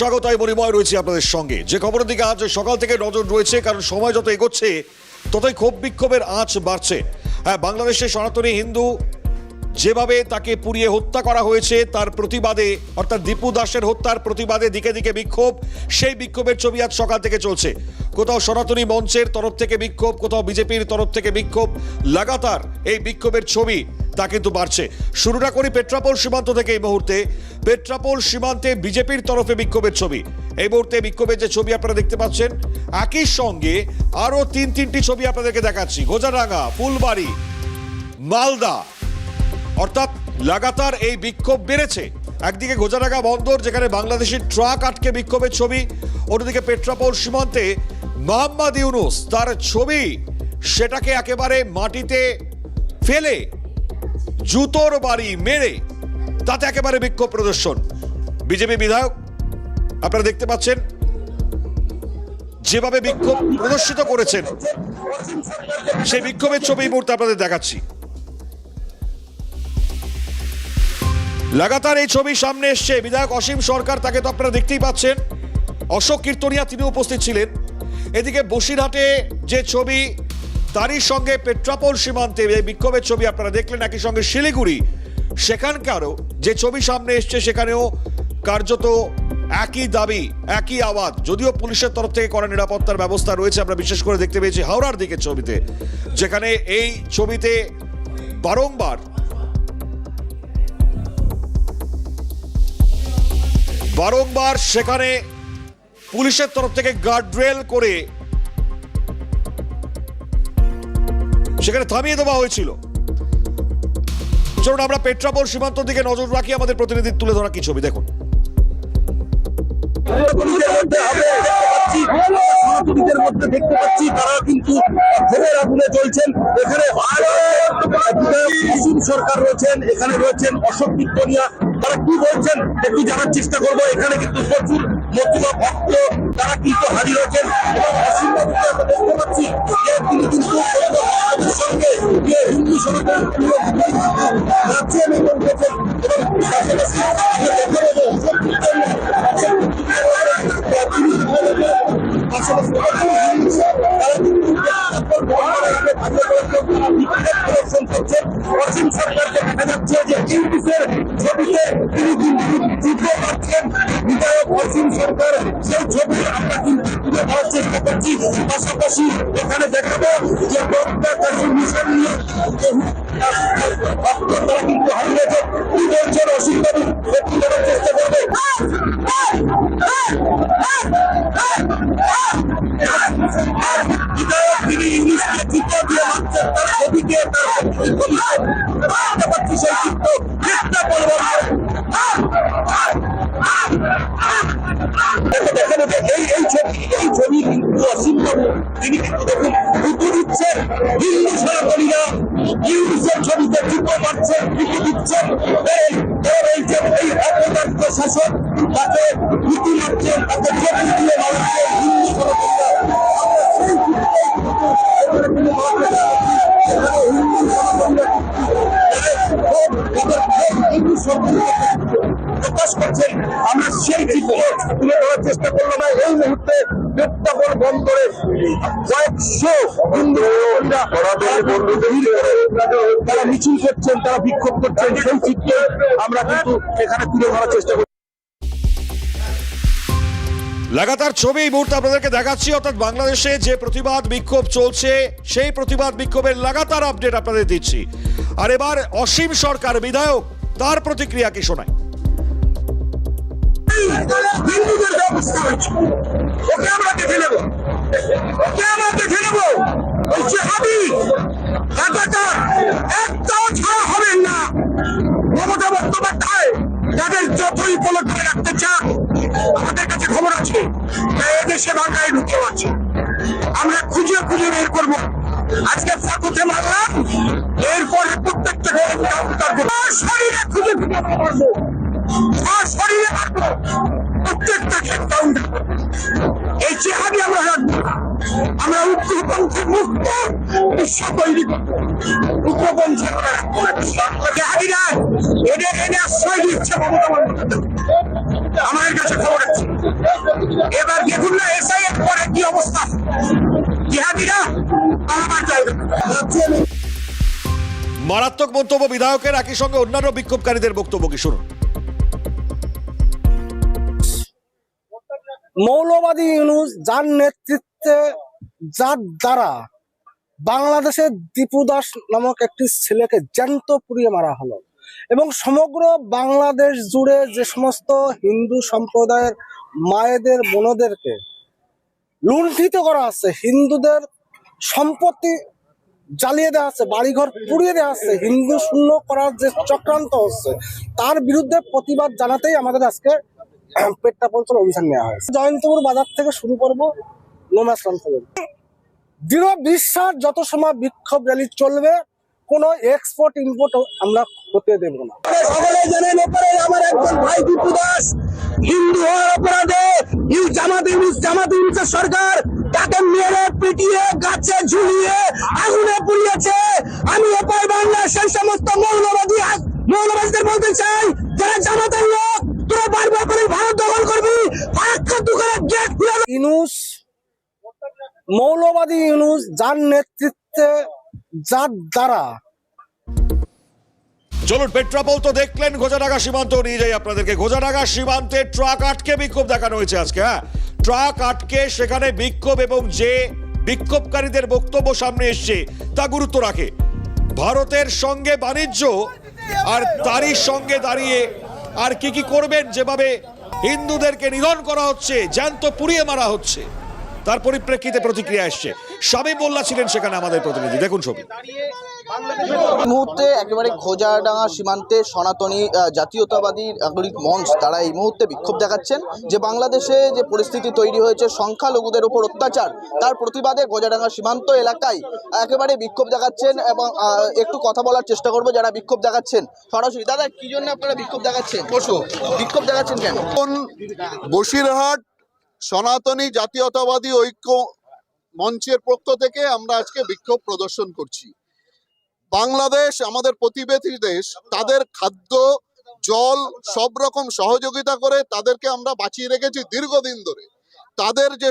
স্বাগত মরিময় রয়েছে আপনাদের সঙ্গে। যে খবরের দিকে আজ সকাল থেকে নজর রয়েছে, কারণ সময় যত এগোচ্ছে ততই ক্ষোভ বিক্ষোভের আঁচ বাড়ছে। হ্যাঁ, বাংলাদেশে সনাতনী হিন্দু যেভাবে তাকে পুড়িয়ে হত্যা করা হয়েছে তার প্রতিবাদে, অর্থাৎ দীপু দাসের হত্যার প্রতিবাদে দিকে দিকে বিক্ষোভ। সেই বিক্ষোভের ছবি আজ সকাল থেকে চলছে। কোথাও সনাতনী মঞ্চের তরফ থেকে বিক্ষোভ, কোথাও বিজেপির তরফ থেকে বিক্ষোভ। লাগাতার এই বিক্ষোভের ছবি তা কিন্তু বাড়ছে। শুরুটা করি পেট্রাপোল সীমান্ত থেকে। এই মুহূর্তে পেট্রাপোল সীমান্তে বিজেপির তরফে বিক্ষোভের ছবি। এই মুহূর্তে বিক্ষোভের যে ছবি আপনারা দেখতে পাচ্ছেন, একই সঙ্গে আরো তিনটি ছবি আপনাদেরকে দেখাচ্ছি। গোজারাঙ্গা, ফুলবাড়ি, মালদা, অর্থাৎ লাগাতার এই বিক্ষোভ বেড়েছে। একদিকে গোজারাঙ্গা বন্দর, যেখানে বাংলাদেশি ট্রাক আটকে বিক্ষোভের ছবি। অন্যদিকে পেট্রাপোল সীমান্তে মোহাম্মদ ইউনুস তার ছবি, সেটাকে একেবারে মাটিতে ফেলে জুতোর বাড়ি মেরে তাতে একেবারে বিক্ষোভ প্রদর্শন। বিজেপি বিধায়ক আপনারা দেখতে পাচ্ছেন যেভাবে বিক্ষোভ প্রদর্শিত করেছেন, সেই বিক্ষোভের ছবি এই মুহূর্তে আপনাদের দেখাচ্ছি। লাগাতার এই ছবি সামনে এসছে। বিধায়ক অসীম সরকার, তাকে তো আপনারা দেখতেই পাচ্ছেন। অশোক কীর্তনিয়া তিনি উপস্থিত ছিলেন। এদিকে বসিরহাটে যে ছবি, তারই সঙ্গে পেট্রাপোল সীমান্তে এই বিক্ষোভের ছবি আপনারা দেখলেন। একই সঙ্গে শিলিগুড়ি, সেখানকারও যে ছবি সামনে এসছে, সেখানেও কার্যত একই দাবি, একই আওয়াজ। যদিও পুলিশের তরফ থেকে কড়া নিরাপত্তার ব্যবস্থা রয়েছে, আমরা বিশেষ করে দেখতে পেয়েছি হাওড়ার দিকের ছবিতে, যেখানে এই ছবিতে বারংবার সেখানে পুলিশের তরফ থেকে গার্ডরেল করে সেখানে থামিয়ে দেওয়া হয়েছিল। চলুন আমরা পেট্রাপোল সীমান্ত দিকে নজর রাখি। আমাদের প্রতিনিধির তুলে ধরা কি ছবি দেখুন। দেখতে পাচ্ছি তারা কিন্তু ভোরের আগুনে চলছেন। এখানে অসীম সরকার রয়েছেন, এখানে রয়েছেন অশোক কীর্তনিয়া। তারা কি বলছেন একটু জানার চেষ্টা করবো। এখানে কিন্তু প্রচুর মতুয়া ভক্ত তারা কিন্তু হাজির হয়েছেন এবং অসীম বাবুকে আমরা দেখতে পাচ্ছি যে তিনি কিন্তু সঙ্গে যে হিন্দু সনাতন রাজ্যে এবং পাশাপাশি অসীম সরকারকে দেখা যাচ্ছে যে ইউনিসের ছবিতে তিনি কিন্তু যুদ্ধ পাচ্ছেন। বিধায়ক অসীম সরকার সেই ছবি আমরা কিন্তু তুলে ধরার চেষ্টা করছি। পাশাপাশি এখানে দেখাবো যে প্রত্যাশী মিশন নিয়ে তারা কিন্তু হারিয়েছে। কি বলছেন অসীম বাবু একটু জানার চেষ্টা করবে। বিধায়ক তিনি ইংলিশকে চিত্র দিয়ে মারছেন, তার ছবিকে তার দেখতে পাচ্ছি সেই চিত্র এই ছবি কিন্তু অসীম বাবু তিনি কিন্তু দেখুন উঁচু দিচ্ছেন। হিন্দু সনাতনীরা ইংলিশের ছবিতে চিত্র মারছেন, উঁচু দিচ্ছেন। এই অপদার্থ শাসক তাকে উঁচু মারছেন, তাকে ছবি দিয়ে মারছেন হিন্দু সনাতনীরা। প্রকাশ করছেন, আমরা সেই চিত্র তুলে ধরার চেষ্টা করলাম। এই মুহূর্তে পেট্রাপোল বন্দরে কয়েকশো হিন্দু তারা মিছিল করছেন, তারা বিক্ষোভ করছেন। সেই চিত্র আমরা কিন্তু এখানে তুলে ধরার চেষ্টা করছি। লাগাতার ছবি এই মুহূর্তে আপনাদেরকে দেখাচ্ছি। অর্থাৎ বাংলাদেশে যে প্রতিবাদ বিক্ষোভ চলছে, সেই প্রতিবাদ বিক্ষোভের লাগাতার আপডেট আপনাদের দিচ্ছি। আর এবার অসীম সরকার বিধায়ক, তার প্রতিক্রিয়া কি শোনায়। হিন্দুদের ব্যবস্থা হয়েছে, ওকে আমরা দেখে নেব, ওকে আমরা দেখে নেব। ওই জেহাদি রাজাকার একটাও ছাড়া হবেন না। মমতা বন্দ্যোপাধ্যায় তাদের যতই উপলব্ধ রাখতে চান, আমাদের কাছে খবর আছে এদেশে বাংলায় ঢুকে আছে। আমরা খুঁজে খুঁজে বের করবো। আজকে ফাঁকুতে মারলাম, এরপরে প্রত্যেকটা শরীরে খুঁজে খুঁজে মারবো, শরীরে মারবো প্রত্যেকটা কাউন্টার। এই চেহারি আমরা রাখবো। আমরা উগ্রপন্থী মুক্ত বিশ্ব তৈরি করবো। উগ্রপন্থী আমরা রাখবো না। এদের এনে আশ্রয় দিচ্ছে মমতা বন্দ্যোপাধ্যায়। আমাদের কাছে খবর আছে। মারাত্মক মন্তব্য বিধায়কের, একই সঙ্গে অন্যান্য বিক্ষোভকারীদের বক্তব্য কি শুনুন। মৌলবাদী ইউনূস যার নেতৃত্বে, যার দ্বারা বাংলাদেশের দীপু দাস নামক একটি ছেলেকে জ্যান্ত পুড়িয়ে মারা হলো, এবং সমগ্র বাংলাদেশ জুড়ে যে সমস্ত হিন্দু সম্প্রদায়ের মায়েদের বোনদেরকে লুণ্ঠিত করা আছে, হিন্দুদের সম্পত্তি জ্বালিয়ে দেওয়া হচ্ছে, বাড়িঘর পুড়িয়ে দেওয়া হচ্ছে, হিন্দু শূন্য করার যে চক্রান্ত হচ্ছে, তার বিরুদ্ধে প্রতিবাদ জানাতেই আমাদের আজকে পেট্টাপোল অভিযান নেওয়া হয়েছে। জয়ন্তপুর বাজার থেকে শুরু করবো নোম্যাসল্যান্ড পর্যন্ত। দৃঢ় বিশ্বাস, যত সময় বিক্ষোভ র্যালি চলবে কোনো এক্সপোর্ট ইম্পোর্ট আমরা হতে দেব না। সকলে জানেন ওপরে আমার একজন ভাই দীপু দাস হিন্দু হওয়ার অপরাধে জামাত ইউনূসের সরকার তাকে মেরে পিটিয়ে গাছে ঝুলিয়ে আগুনে পুড়িয়েছে। আমি ওপর বাংলার সেই সমস্ত মৌলবাদীদের বলতে চাই, যারা জামাতের লোক, তোরা বারবার করে ভারত দখল করবি, ফারাক্কা দোকানের গেট খুলে ইউনূস, মৌলবাদী ইউনূস যার নেতৃত্বে, যার দ্বারা। চলুন, পেট্রাপোল তো দেখলেন, গোজাডাঙ্গা সীমান্ত নিয়ে যাই আপনাদেরকে। গোজাডাঙ্গা সীমান্তে ট্রাক আটকে বিক্ষোভ দেখানো হয়েছে আজকে। হ্যাঁ, ট্রাক আটকে সেখানে বিক্ষোভ, এবং যে বিক্ষোভকারীদের বক্তব্য সামনে এসছে তা গুরুত্ব রাখে। ভারতের সঙ্গে বাণিজ্য, আর তারই সঙ্গে দাঁড়িয়ে আর কি কি করবেন, যেভাবে হিন্দুদেরকে নিধন করা হচ্ছে, জ্যান্ত পুড়িয়ে মারা হচ্ছে, তার পরিপ্রেক্ষিতে প্রতিক্রিয়া এসছে। শামীম মোল্লা ছিলেন সেখানে আমাদের প্রতিনিধি, দেখুন ছবি। এই মুহূর্তে একেবারে গোজাডাঙ্গা সীমান্তে সনাতনী জাতীয়তাবাদী নাগরিক মঞ্চ তারা এই মুহূর্তে বিক্ষোভ দেখাচ্ছেন যে বাংলাদেশে যে পরিস্থিতি তৈরি হয়েছে সংখ্যালঘুদের উপর অত্যাচার, তার প্রতিবাদে গোজাডাঙ্গা সীমান্ত এলাকায় একেবারে বিক্ষোভ দেখাচ্ছেন। এবং একটু কথা বলার চেষ্টা করবো যারা বিক্ষোভ দেখাচ্ছেন সরাসরি। দাদা, কি জন্য আপনারা বিক্ষোভ দেখাচ্ছেন? বিক্ষোভ দেখাচ্ছেন কেন? বসিরহাট সনাতনী জাতীয়তাবাদী ঐক্য মঞ্চের পক্ষ থেকে আমরা আজকে বিক্ষোভ প্রদর্শন করছি। বাংলাদেশ আমাদের প্রতিবেশী দেশ, তাদের খাদ্য, জল সব রকম সহযোগিতা করে তাদেরকে আমরা বাঁচিয়ে রেখেছি দীর্ঘদিন ধরে। তাদের যে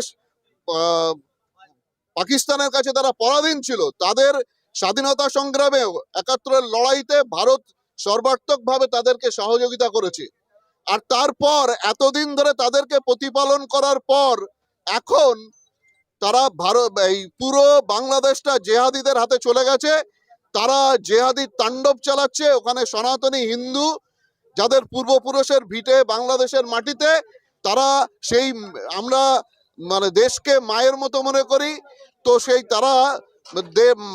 পাকিস্তানের কাছে তারা পরাধীন ছিল, তাদের স্বাধীনতা সংগ্রামে ৭১-এর লড়াইতে ভারত সর্বাত্মকভাবে তাদেরকে সহযোগিতা করেছে। আর তারপর এতদিন ধরে তাদেরকে প্রতিপালন করার পর এখন তারা এই পুরো বাংলাদেশটা জেহাদিদের হাতে চলে গেছে। তারা জেহাদি তাণ্ডব চালাচ্ছে ওখানে। সনাতনী হিন্দু যাদের পূর্বপুরুষের ভিটে বাংলাদেশের মাটিতে, তারা সেই আমরা মানে দেশকে মায়ের মতো মনে করি, তো সেই তারা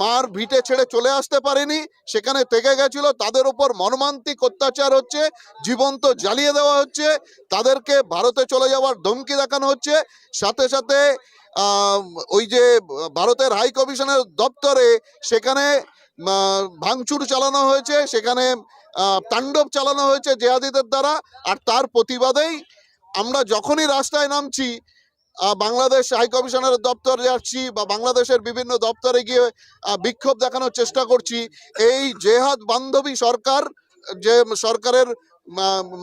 মার ভিটে ছেড়ে চলে আসতে পারেনি, সেখানে থেকে গেছিল। তাদের উপর মর্মান্তিক অত্যাচার হচ্ছে, জীবন্ত জ্বালিয়ে দেওয়া হচ্ছে, তাদেরকে ভারতে চলে যাওয়ার ধমকি দেখানো হচ্ছে। সাথে সাথে ওই যে ভারতের হাই কমিশনের দপ্তরে সেখানে ভাঙচুর চালানো হয়েছে, সেখানে তাণ্ডব চালানো হয়েছে জেহাদিদের দ্বারা। আর তার প্রতিবাদেই আমরা যখনই রাস্তায় নামছি, বাংলাদেশ হাই কমিশনের দপ্তরে যাচ্ছি বা বাংলাদেশের বিভিন্ন দপ্তরে গিয়ে বিক্ষোভ দেখানোর চেষ্টা করছি। এই জেহাদ বান্ধবী সরকার, যে সরকারের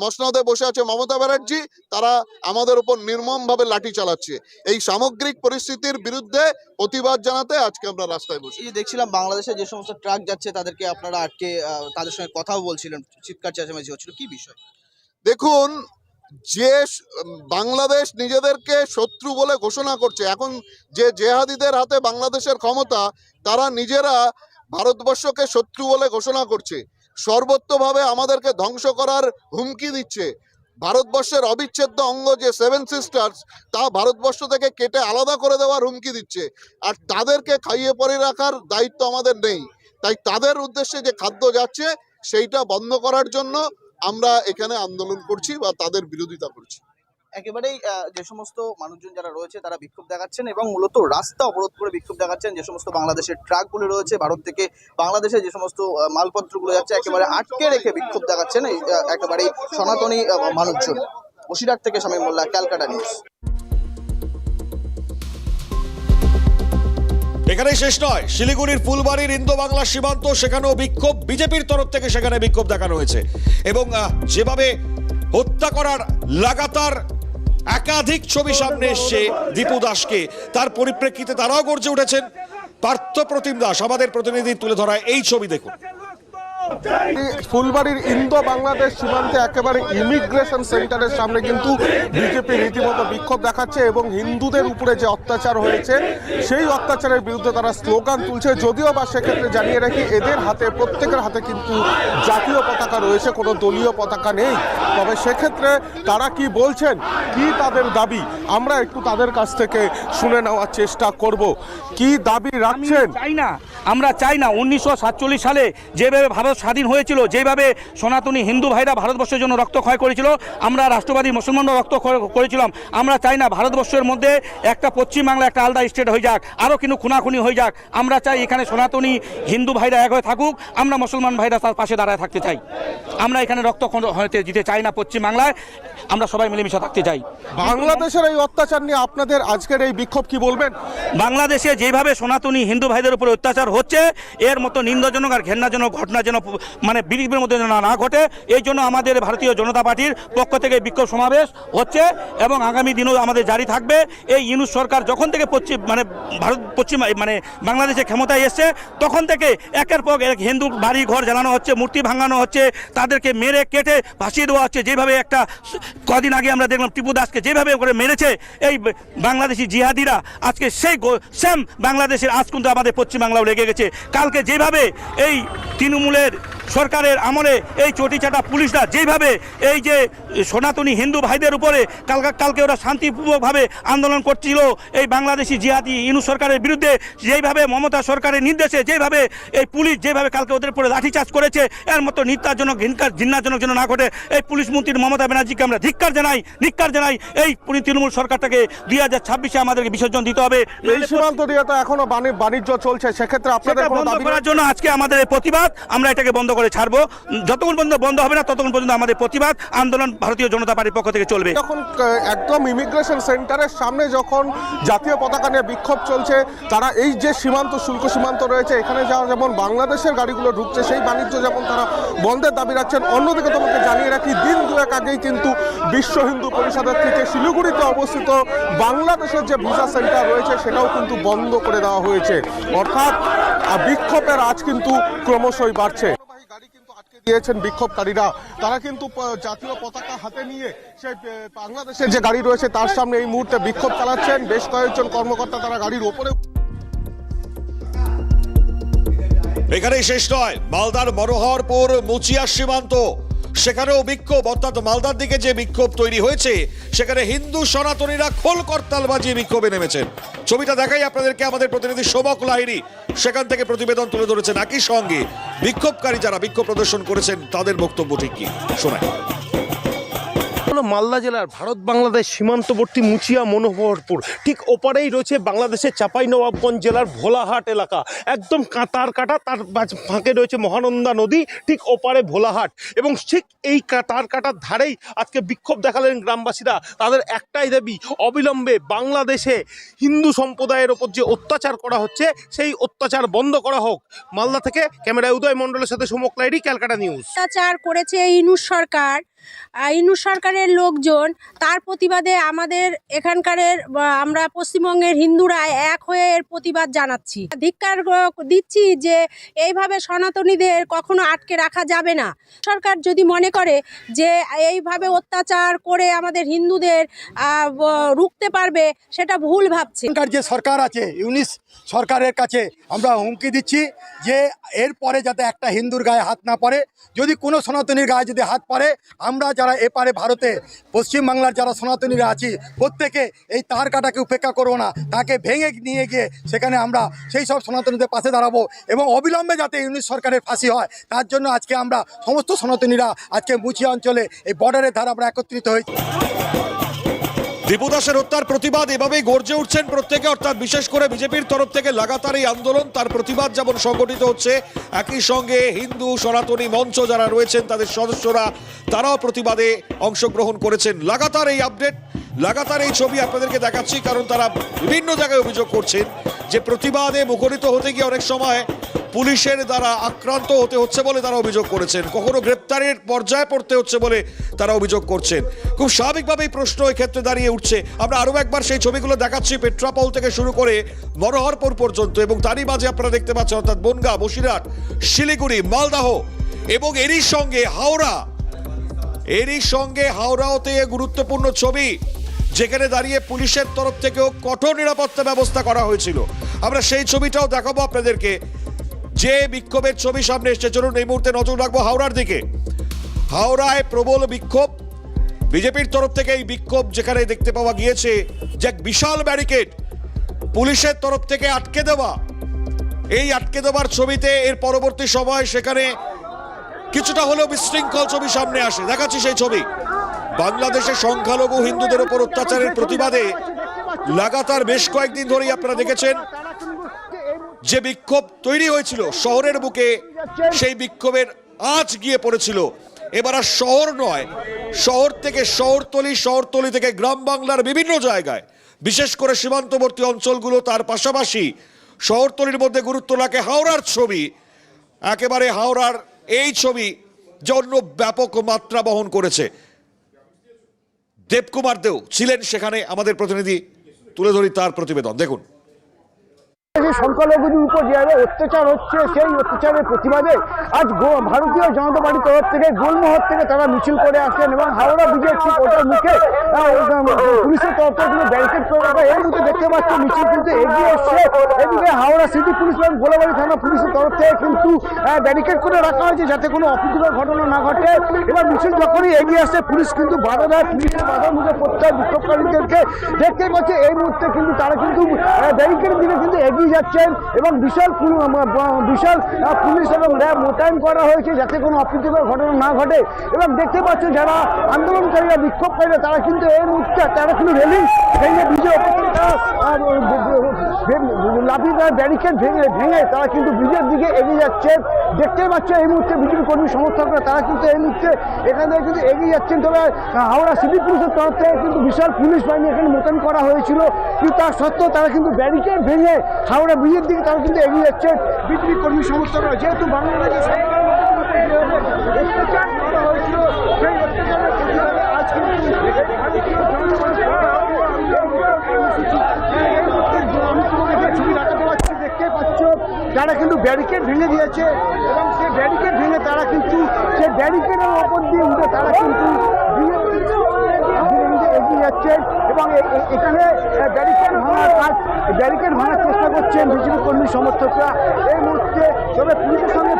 মসনদে বসে আছে মমতা ব্যানার্জি, তারা আমাদের উপর নির্মমভাবে লাঠি চালাচ্ছে। এই সামগ্রিক পরিস্থিতির বিরুদ্ধে প্রতিবাদ জানাতে আজকে আমরা রাস্তায় বসি। দেখছিলাম বাংলাদেশে যে সমস্ত ট্রাক যাচ্ছে তাদেরকে আপনারা আটকে তাদের সঙ্গে কথাও বলছিলেন, চিৎকার চেঁচামেচি হচ্ছিল, কি বিষয়? দেখুন, যে বাংলাদেশ নিজেদেরকে শত্রু বলে ঘোষণা করছে, এখন যে জেহাদিদের হাতে বাংলাদেশের ক্ষমতা, তারা নিজেরা ভারতবর্ষকে শত্রু বলে ঘোষণা করছে, সর্বত্রভাবে আমাদেরকে ধ্বংস করার হুমকি দিচ্ছে। ভারতবর্ষের অবিচ্ছেদ্য অঙ্গ যে 7 সিস্টার্স, তা ভারতবর্ষ থেকে কেটে আলাদা করে দেওয়ার হুমকি দিচ্ছে। আর তাদেরকে খাইয়ে পরে রাখার দায়িত্ব আমাদের নেই। তাই তাদের উদ্দেশ্যে যে খাদ্য যাচ্ছে সেইটা বন্ধ করার জন্য আমরা এখানে আন্দোলন করছি বা তাদের বিরোধিতা করছি। একেবারেই যে সমস্ত মানুষজন যারা রয়েছে তারা বিক্ষোভ দেখাচ্ছেন এবং মূলত রাস্তা অবরোধ করে বিক্ষোভ দেখাচ্ছেন। যে সমস্ত বাংলাদেশের ট্রাকগুলো রয়েছে, ভারত থেকে বাংলাদেশে যে সমস্ত মালপত্রগুলো যাচ্ছে, একেবারে আটকে রেখে বিক্ষোভ দেখাচ্ছেন এই একেবারেই সনাতনী মানুষজন। বসিরহাট থেকে শামীম মোল্লা, ক্যালকাটা নিউজ। এখানেই শেষ নয়, শিলিগুড়ির ফুলবাড়ির ইন্দো বাংলা সীমান্ত, সেখানেও বিক্ষোভ, বিজেপির তরফ থেকে সেখানে বিক্ষোভ দেখানো হয়েছে। এবং যেভাবে হত্যা করার লাগাতার একাধিক ছবি সামনে এসছে দীপু দাসকে, তার পরিপ্রেক্ষিতে তারাও গর্জে উঠেছেন। পার্থ প্রতিম দাস আমাদের প্রতিনিধি তুলে ধরা এই ছবি দেখুন। ফুলবাড়ির ইন্দো বাংলাদেশ সীমান্তে একেবারে ইমিগ্রেশন সেন্টারের সামনে কিন্তু বিজেপি রীতিমতো বিক্ষোভ দেখাচ্ছে এবং হিন্দুদের উপরে যে অত্যাচার হয়েছে সেই অত্যাচারের বিরুদ্ধে তারা স্লোগান তুলছে। যদিও বা সেক্ষেত্রে জানিয়ে রাখি, এদের হাতে, প্রত্যেকের হাতে কিন্তু জাতীয় পতাকা রয়েছে, কোনো দলীয় পতাকা নেই। তবে সেক্ষেত্রে তারা কি বলছেন, কি তাদের দাবি, আমরা একটু তাদের কাছ থেকে শুনে নেওয়ার চেষ্টা করব। কি দাবি রাখছেন? আমরা চাই না 1947 সালে যেভাবে ভারত স্বাধীন হয়েছিল, যেভাবে সনাতনী হিন্দু ভাইরা ভারতবর্ষের জন্য রক্তক্ষয় করেছিল, আমরা রাষ্ট্রবাদী মুসলমানরা রক্তক্ষয় করেছিলাম। আমরা চাই না ভারতবর্ষের মধ্যে একটা পশ্চিমবাংলা একটা আলাদা স্টেট হয়ে যাক, আরও কিন্তু খুনাখুনি হয়ে যাক। আমরা চাই এখানে সনাতনী হিন্দু ভাইরা এক হয়ে থাকুক, আমরা মুসলমান ভাইরা তার পাশে দাঁড়ায় থাকতে চাই। আমরা এখানে রক্তক্ষয় হতে দিতে চাই না পশ্চিমবাংলায়, আমরা সবাই মিলেমিশে থাকতে চাই। বাংলাদেশের এই অত্যাচার নিয়ে আপনাদের আজকের এই বিক্ষোভ কি বলবেন? বাংলাদেশে যেভাবে সনাতনী হিন্দু ভাইদের উপরে অত্যাচার হচ্ছে, এর মতো নিন্দাজনক আর ঘেন্নাজনক ঘটনা যেন মানে বিজেপির মধ্যে যেন না ঘটে, এই জন্য আমাদের ভারতীয় জনতা পার্টির পক্ষ থেকে বিক্ষোভ সমাবেশ হচ্ছে এবং আগামী দিনেও আমাদের জারি থাকবে। এই ইউনূস সরকার যখন থেকে পশ্চিম বাংলাদেশে ক্ষমতায় এসছে, তখন থেকে একের পর এক হিন্দু বাড়ি ঘর জ্বালানো হচ্ছে, মূর্তি ভাঙানো হচ্ছে, তাদেরকে মেরে কেটে ভাসিয়ে দেওয়া হচ্ছে। যেভাবে একটা কদিন আগে আমরা দেখলাম টিপু দাসকে যেভাবে করে মেরেছে এই বাংলাদেশি জিহাদিরা, আজকে সেই সেম বাংলাদেশের আজ কিন্তু আমাদের পশ্চিমবাংলাও লেগে গেছে। কালকে যেভাবে এই তৃণমূলের সরকারের আমলে এই চটিচাটা পুলিশরা যেভাবে এই যে সনাতনী হিন্দু ভাইদের উপরে কালকে ওরা শান্তিপূর্বকভাবে আন্দোলন করছিল এই বাংলাদেশি জিহাদি ইউনূস সরকারের বিরুদ্ধে, যেইভাবে মমতা সরকারের নির্দেশে যেভাবে এই পুলিশ যেভাবে কালকে ওদের উপরে লাঠিচার্জ করেছে, এর মতো নিন্দাজনক ঘৃণাজনক যেন না ঘটে। এই পুলিশ মন্ত্রী মমতা ব্যানার্জিকে আমরা ধিক্কার জানাই। এই তৃণমূল সরকারটাকে 2026-এ আমাদেরকে বিসর্জন দিতে হবে। এই সীমান্ত দিয়ে তো এখনো বাণিজ্য চলছে, সেক্ষেত্রে আপনাদের কোনো বন্ধ দাবি করার জন্য আজকে আমাদের এই প্রতিবাদ, আমরা এটাকে বন্ধ করে ছাড়বো। যতক্ষণ পর্যন্ত বন্ধ হবে না, ততক্ষণ পর্যন্ত আমাদের প্রতিবাদ আন্দোলন ভারতীয় জনতা পার্টির পক্ষ থেকে চলবে। যখন একদম ইমিগ্রেশন সেন্টারের সামনে যখন জাতীয় পতাকা নিয়ে বিক্ষোভ চলছে, তারা এই যে শুল্ক সীমান্ত রয়েছে, এখানে যেমন বাংলাদেশের গাড়িগুলো ঢুকছে, সেই বাণিজ্য যেমন তারা বন্ধের দাবি রাখছেন। অন্যদিকে তোমাকে জানিয়ে রাখি, দিন দুয়েক আগেই কিন্তু বিশ্ব হিন্দু পরিষদের থেকে শিলিগুড়িতে অবস্থিত বাংলাদেশের যে ভিসা সেন্টার রয়েছে, সেটাও কিন্তু বন্ধ করে দেওয়া হয়েছে। অর্থাৎ বিক্ষোভের আজ কিন্তু ক্রমশই বাড়ছে। গাড়ি কিন্তু আটকে দিয়েছেন বিক্ষোভকারীরা, তারা কিন্তু জাতীয় পতাকা হাতে নিয়ে সেই বাংলাদেশের যে গাড়ি রয়েছে তার সামনে এই মুহূর্তে বিক্ষোভ চালাচ্ছেন। বেশ কয়েকজন কর্মকর্তা তারা গাড়ির ওপরে। এখানেই শেষ নয়, মালদার মনোহরপুর মুচিয়া সীমান্ত, সেখানেও বিক্ষোভ, অর্থাৎ মালদার দিকে যে বিক্ষোভ তৈরি হয়েছে, সেখানে হিন্দু সনাতনীরা খোল করতাল বাজিয়ে বিক্ষোভে নেমেছেন। ছবিটা দেখাই আপনাদেরকে, আমাদের প্রতিনিধি শোভক লাহিড়ী সেখান থেকে প্রতিবেদন তুলে ধরেছেন। একই সঙ্গে বিক্ষোভকারী যারা বিক্ষোভ প্রদর্শন করেছেন তাদের বক্তব্য ঠিক কি শোনায়। মালদা জেলার ভারত বাংলাদেশ সীমান্তবর্তী মুচিয়া মনোহরপুর, ঠিক ওপারেই রয়েছে বাংলাদেশের চাঁপাইনবাবগঞ্জ জেলার ভোলাহাট এলাকা। একদম কাতার কাটা, তার ফাঁকে রয়েছে মহানন্দা নদী, ঠিক ওপারে ভোলাহাট। এবং ঠিক এই কাতার কাটার ধারেই আজকে বিক্ষোভ দেখালেন গ্রামবাসীরা। তাদের একটাই দাবি, অবিলম্বে বাংলাদেশে হিন্দু সম্প্রদায়ের ওপর যে অত্যাচার করা হচ্ছে, সেই অত্যাচার বন্ধ করা হোক। মালদা থেকে ক্যামেরায় উদয় মণ্ডলের সাথে শোভক লাহিড়ী, ক্যালকাটা নিউজ। অত্যাচার করেছে ইউনূস সরকার, ইউনূস সরকারের লোকজন, তার প্রতিবাদে আমাদের এখানকারের আমরা পশ্চিমবঙ্গের হিন্দুরা এক হয়ে এর প্রতিবাদ জানাচ্ছি। ধিক্কার দিচ্ছি যে এইভাবে সনাতনীদের কখনো আটকে রাখা যাবে না। সরকার যদি মনে করে যে এইভাবে অত্যাচার করে আমাদের হিন্দুদের রুখতে পারবে, সেটা ভুল ভাবছে। যে সরকার আছে, ইউনূস সরকারের কাছে আমরা হুমকি দিচ্ছি যে এরপরে যাতে একটা হিন্দুর গায়ে হাত না পড়ে। যদি কোনো সনাতনীর গায়ে যদি হাত পড়ে, আমরা যারা এপারে ভারতে পশ্চিমবাংলার যারা সনাতনীরা আছি, প্রত্যেকে এই তার কাটাকে উপেক্ষা করবো না, তাকে ভেঙে নিয়ে গিয়ে সেখানে আমরা সেই সব সনাতনীদের পাশে দাঁড়াবো এবং অবিলম্বে যাতে ইউনূস সরকারের ফাঁসি হয়, তার জন্য আজকে আমরা সমস্ত সনাতনীরা আজকে মুচিয়া অঞ্চলে এই বর্ডারের ধারে আমরা একত্রিত হয়েছি। টিপু দাসের হত্যার প্রতিবাদ এভাবেই গর্জে উঠছেন প্রত্যেকে, অর্থাৎ বিশেষ করে বিজেপির তরফ থেকে লাগাতার এই আন্দোলন, তার প্রতিবাদ যেমন সংগঠিত হচ্ছে, একই সঙ্গে হিন্দু সনাতনী মঞ্চ যারা রয়েছেন তাদের সদস্যরা তারাও প্রতিবাদে অংশগ্রহণ করেছেন। লাগাতার এই আপডেট, লাগাতার এই ছবি আপনাদেরকে দেখাচ্ছি, কারণ তারা বিভিন্ন জায়গায় অভিযোগ করছেন যে প্রতিবাদে মুখরিত হতে গিয়ে অনেক সময় পুলিশের দ্বারা আক্রান্ত হতে হচ্ছে বলে তারা অভিযোগ করেছেন, কখনো গ্রেপ্তারের পর্যায়ে পড়তে হচ্ছে বলে তারা অভিযোগ করছেন। খুব স্বাভাবিকভাবেই প্রশ্ন এই ক্ষেত্রে দাঁড়িয়ে উঠছে। আমরা আরও একবার সেই ছবিগুলো দেখাচ্ছি, পেট্রাপোল থেকে শুরু করে মনোহরপুর পর্যন্ত, এবং তারই মাঝে আপনারা দেখতে পাচ্ছেন অর্থাৎ বনগাঁ, বসিরহাট, শিলিগুড়ি, মালদাহ, এবং এরই সঙ্গে হাওড়াতে গুরুত্বপূর্ণ ছবি, যেখানে দাঁড়িয়ে পুলিশের তরফ থেকেও কঠোর নিরাপত্তা ব্যবস্থা করা হয়েছিল। আমরা সেই ছবিটাও দেখাবো আপনাদেরকে, যে বিক্ষোভের ছবি সামনে এসছে। চলুন এই মুহূর্তে নজর রাখবো হাওড়ার দিকে। হাওড়ায় প্রবল বিক্ষোভ, বিজেপির তরফ থেকে এই বিক্ষোভ, যেখানে দেখতে পাওয়া গিয়েছে যে এক বিশাল ব্যারিকেড পুলিশের তরফ থেকে আটকে দেওয়া। এই আটকে দেওয়ার ছবিতে এর পরবর্তী সময় সেখানে কিছুটা হলেও বিশৃঙ্খল ছবি সামনে আসে। দেখাচ্ছি সেই ছবি। বাংলাদেশে সংখ্যালঘু হিন্দুদের উপর অত্যাচারের প্রতিবাদে লাগাতার বেশ কয়েকদিন ধরেই আপনারা দেখেছেন যে বিক্ষোভ তৈরি হয়েছিল শহরের বুকে, সেই বিক্ষোভের আঁচ গিয়ে পড়েছিল। এবার আর শহর নয়, শহর থেকে শহরতলি থেকে গ্রাম বাংলার বিভিন্ন জায়গায়, বিশেষ করে সীমান্তবর্তী অঞ্চলগুলো, তার পাশাপাশি শহরতলির মধ্যে গুরুত্ব রাখে হাওড়ার ছবি। একেবারে হাওড়ার এই ছবি যে অন্য ব্যাপক মাত্রা বহন করেছে। দেবকুমার দেও ছিলেন সেখানে, আমাদের প্রতিনিধি, তুলে ধরি তার প্রতিবেদন। দেখুন। সংখ্যালঘুদের উপর যেভাবে অত্যাচার হচ্ছে, সেই অত্যাচারের প্রতিবাদে আজ ভারতীয় জনতা পার্টির তরফ থেকে গোলমোহর থেকে তারা মিছিল করে আসেন এবং হাওড়া ব্রিজের ঠিক ওটার মুখে পুলিশের তরফ থেকে কিন্তু ব্যারিকেড করে রাখা। এর মধ্যে দেখতে পাচ্ছি মিছিল কিন্তু এগিয়ে এসছে। এদিকে হাওড়া সিটি পুলিশ এবং গোলাবাড়ি থানা পুলিশের তরফ থেকে কিন্তু ব্যারিকেড করে রাখা হয়েছে যাতে কোনো অপ্রীতিকর ঘটনা না ঘটে। এবার মিছিল যখনই এগিয়ে আসছে পুলিশ কিন্তু বাধা দেয়। পুলিশের বাধার মুখে পড়তে হয় বিক্ষোভকারীদেরকে। দেখতে পাচ্ছে এই মুহূর্তে কিন্তু তারা কিন্তু ব্যারিকেডের দিকে কিন্তু এগিয়ে যাচ্ছেন এবং বিশাল পুলিশ এবং র্যাব মোতায়েন করা হয়েছে যাতে কোনো অপ্রীতিকর ঘটনা না ঘটে। এবং দেখতে পাচ্ছেন যারা আন্দোলনকারীরা, বিক্ষোভকারীরা, তারা কিন্তু এই মুহূর্তে রেলিং ভেঙে ব্রিজের লাফিয়ে ব্যারিকেড ভেঙে তারা কিন্তু ব্রিজের দিকে এগিয়ে যাচ্ছেন। দেখতে পাচ্ছে এই মুহূর্তে বিজেপি কর্মী সমর্থকরা তারা কিন্তু এই মুহূর্তে এখান থেকে কিন্তু এগিয়ে যাচ্ছেন। তবে হাওড়া সিটি পুলিশের তরফ থেকে কিন্তু বিশাল পুলিশ বাহিনী এখানে মোতায়েন করা হয়েছিল, কিন্তু তার সত্ত্বেও তারা কিন্তু ব্যারিকেড ভেঙে হাওড়া ব্রিজের দিকে তারা কিন্তু এগিয়ে যাচ্ছেন বিজেপি কর্মী সমর্থকরা। যেহেতু বাংলাদেশে দেখতে পাচ্ছ তারা কিন্তু ব্যারিকেড ভেঙে দিয়েছে এবং সেই ব্যারিকেড ভেঙে তারা কিন্তু সেই ব্যারিকেডের ওপর দিয়ে উঠে তারা কিন্তু এগিয়ে যাচ্ছেন এবং এখানে ব্যারিকেড ভাঙার চেষ্টা করছেন বিজেপি কর্মী সমর্থকরা এই মুহূর্তে। তবে পুলিশের সঙ্গে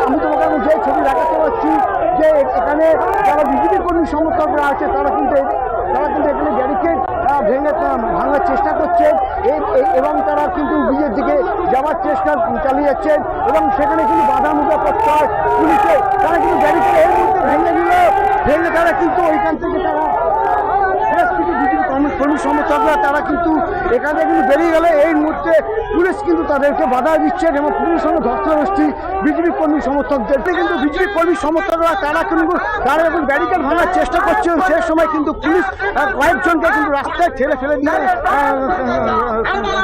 আমি তোমাকে যে ছবি দেখাতে পাচ্ছি যে এখানে যারা বিজেপি কর্মী সমর্থকরা আছে তারা কিন্তু এখানে ব্যারিকেড ভেঙে ভাঙার চেষ্টা করছেন এবং তারা কিন্তু ব্রিজের দিকে যাওয়ার চেষ্টা চালিয়ে যাচ্ছেন এবং সেখানে কিন্তু বাধা মুখে পড়তে হয় পুলিশে। তারা কিন্তু ব্যারিকেড এই মুহূর্তে ভেঙে তারা কিন্তু ওইখান থেকে তারা বিজেপি কর্মী সমর্থকরা তারা কিন্তু এখান থেকে কিন্তু বেরিয়ে গেলে এই মুহূর্তে পুলিশ কিন্তু তাদেরকে বাধা দিচ্ছেন এবং পুলিশের সঙ্গে ধস্তাধস্তি বিজেপি কর্মী সমর্থকদের। কিন্তু বিজেপি কর্মী সমর্থকরা তারা যখন ব্যারিকেড ভাঙার চেষ্টা করছেন সেই সময় কিন্তু পুলিশ কয়েকজনকে কিন্তু রাস্তায় ফেলে দিয়ে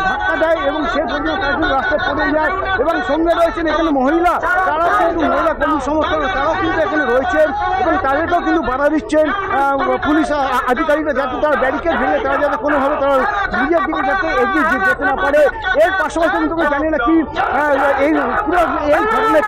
ধাক্কা দেয় এবং সেই জন্য তারা কিন্তু রাস্তায় পড়ে যায় এবং সঙ্গে রয়েছেন এখানে মহিলা, তারা কিন্তু মহিলা কর্মী সমর্থকরা তারাও কিন্তু এখানে রয়েছেন এবং তাদেরকেও কিন্তু বাধা দিচ্ছেন পুলিশ আধিকারিকরা যাতে তারা ব্যারিকেড ভেঙে তারা যাতে কোনোভাবে তারা ব্রিজের দিকে যাতে এগিয়ে যেতে না পারে। এর পাশাপাশি আমি তোকে জানি না কি এই পুরো এই ঘটনা